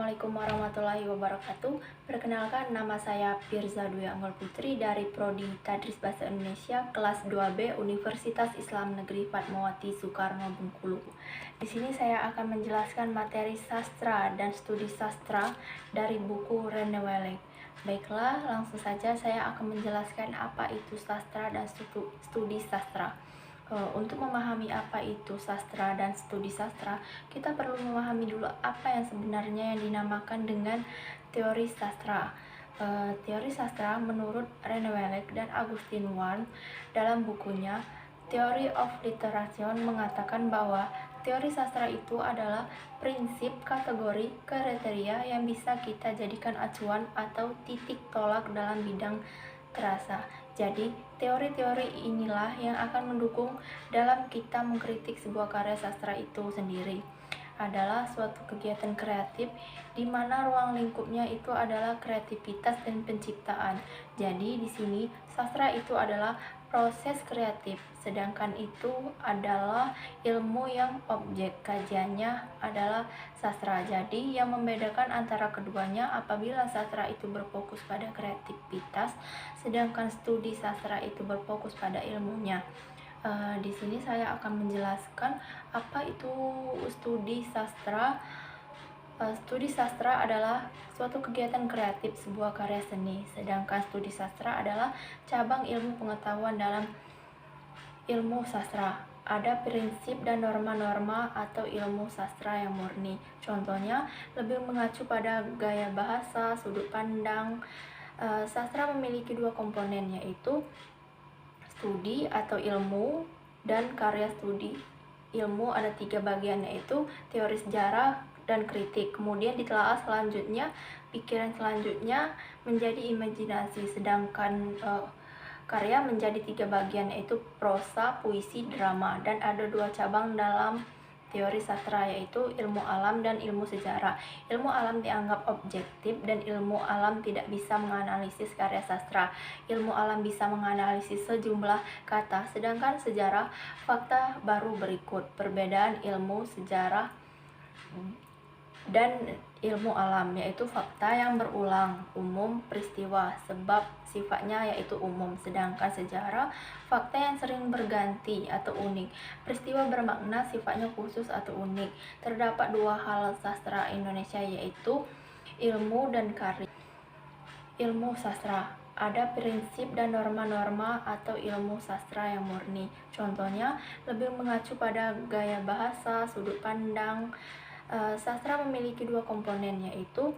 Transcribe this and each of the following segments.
Assalamualaikum warahmatullahi wabarakatuh. Perkenalkan, nama saya Firza Dwi Anggol Putri dari Prodi Tadris Bahasa Indonesia kelas 2B Universitas Islam Negeri Fatmawati Soekarno Bengkulu. Di sini saya akan menjelaskan materi sastra dan studi sastra dari buku Rene Wellek. Baiklah, langsung saja saya akan menjelaskan apa itu sastra dan studi sastra. Untuk memahami apa itu sastra dan studi sastra, kita perlu memahami dulu apa yang sebenarnya yang dinamakan dengan teori sastra. Teori sastra menurut Rene Wellek dan Augustin Warm dalam bukunya Theory of Literation mengatakan bahwa teori sastra itu adalah prinsip, kategori, kriteria yang bisa kita jadikan acuan atau titik tolak dalam bidang terasa. Jadi, teori-teori inilah yang akan mendukung dalam kita mengkritik sebuah karya sastra itu sendiri. Adalah suatu kegiatan kreatif di mana ruang lingkupnya itu adalah kreativitas dan penciptaan. Jadi, di sini sastra itu adalah proses kreatif, sedangkan itu adalah ilmu yang objek kajiannya adalah sastra. Jadi, yang membedakan antara keduanya apabila sastra itu berfokus pada kreativitas, sedangkan studi sastra itu berfokus pada ilmunya. Di sini saya akan menjelaskan apa itu studi sastra. Studi sastra adalah suatu kegiatan kreatif sebuah karya seni, sedangkan studi sastra adalah cabang ilmu pengetahuan dalam ilmu sastra. Ada prinsip dan norma-norma atau ilmu sastra yang murni. Contohnya, lebih mengacu pada gaya bahasa, sudut pandang. Sastra memiliki dua komponen, yaitu studi atau ilmu dan karya studi. Ilmu ada tiga bagian, yaitu teori sejarah dan kritik. Kemudian ditelaah selanjutnya, pikiran selanjutnya menjadi imajinasi. Sedangkan karya menjadi tiga bagian, yaitu prosa, puisi, drama. Dan ada dua cabang dalam teori sastra, yaitu ilmu alam dan ilmu sejarah. Ilmu alam dianggap objektif dan ilmu alam tidak bisa menganalisis karya sastra. Ilmu alam bisa menganalisis sejumlah kata, sedangkan sejarah fakta baru berikut. Perbedaan ilmu sejarah dan ilmu alam, yaitu fakta yang berulang, umum, peristiwa, sebab sifatnya yaitu umum, sedangkan sejarah fakta yang sering berganti atau unik, peristiwa bermakna sifatnya khusus atau unik. Terdapat dua hal sastra Indonesia, yaitu ilmu dan karya. Ilmu sastra ada prinsip dan norma-norma atau ilmu sastra yang murni. Contohnya, lebih mengacu pada gaya bahasa, sudut pandang. Sastra memiliki dua komponen, yaitu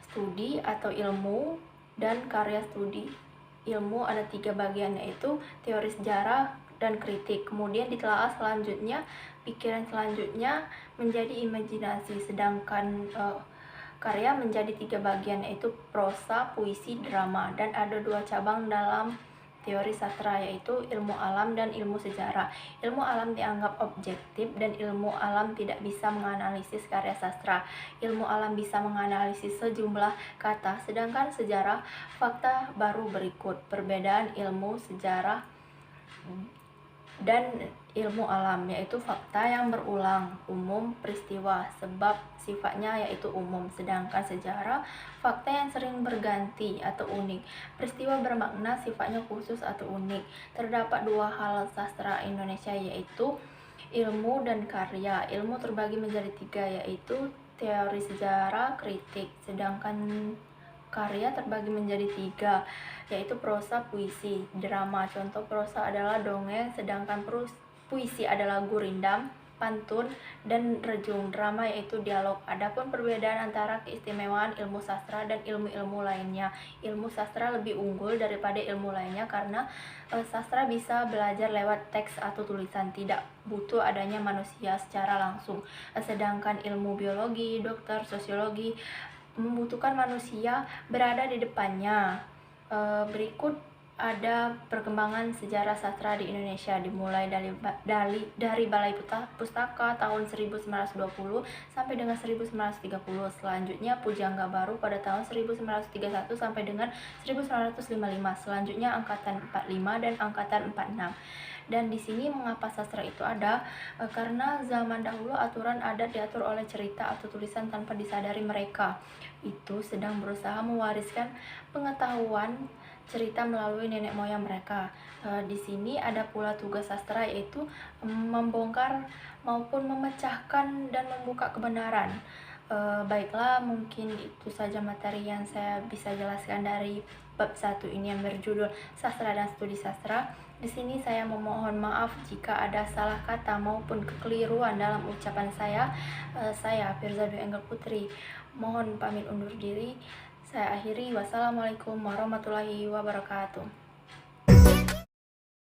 studi atau ilmu dan karya studi. Ilmu ada tiga bagian, yaitu teori sejarah dan kritik. Kemudian ditelaah selanjutnya, pikiran selanjutnya menjadi imajinasi. Sedangkan karya menjadi tiga bagian, yaitu prosa, puisi, drama. Dan ada dua cabang dalam teori sastra, yaitu ilmu alam dan ilmu sejarah. Ilmu alam dianggap objektif dan ilmu alam tidak bisa menganalisis karya sastra. Ilmu alam bisa menganalisis sejumlah kata, sedangkan sejarah fakta baru berikut. Perbedaan ilmu sejarah dan ilmu alam, yaitu fakta yang berulang, umum, peristiwa, sebab sifatnya yaitu umum, sedangkan sejarah fakta yang sering berganti atau unik, peristiwa bermakna sifatnya khusus atau unik. Terdapat dua hal sastra Indonesia, yaitu ilmu dan karya. Ilmu terbagi menjadi tiga, yaitu teori sejarah, kritik, sedangkan karya terbagi menjadi tiga, yaitu prosa, puisi, drama. Contoh prosa adalah dongeng, sedangkan puisi adalah gurindam, pantun, dan rejung. Drama yaitu dialog. Adapun perbedaan antara keistimewaan ilmu sastra dan ilmu-ilmu lainnya. Ilmu sastra lebih unggul daripada ilmu lainnya karena sastra bisa belajar lewat teks atau tulisan, tidak butuh adanya manusia secara langsung. Sedangkan ilmu biologi, dokter, sosiologi membutuhkan manusia berada di depannya. Berikut ada perkembangan sejarah sastra di Indonesia dimulai dari Balai Pustaka tahun 1920 sampai dengan 1930. Selanjutnya Pujangga Baru pada tahun 1931 sampai dengan 1955. Selanjutnya angkatan 45 dan angkatan 46. Dan di sini mengapa sastra itu ada? Karena zaman dahulu aturan adat diatur oleh cerita atau tulisan tanpa disadari mereka itu sedang berusaha mewariskan pengetahuan cerita melalui nenek moyang mereka. Di sini ada pula tugas sastra, yaitu membongkar maupun memecahkan dan membuka kebenaran. Baiklah, mungkin itu saja materi yang saya bisa jelaskan dari bab 1 ini yang berjudul Sastra dan Studi Sastra. Di sini saya memohon maaf jika ada salah kata maupun kekeliruan dalam ucapan saya. Saya Firza Dwi Anggal Putri mohon pamit undur diri. Saya akhiri. Wassalamualaikum warahmatullahi wabarakatuh.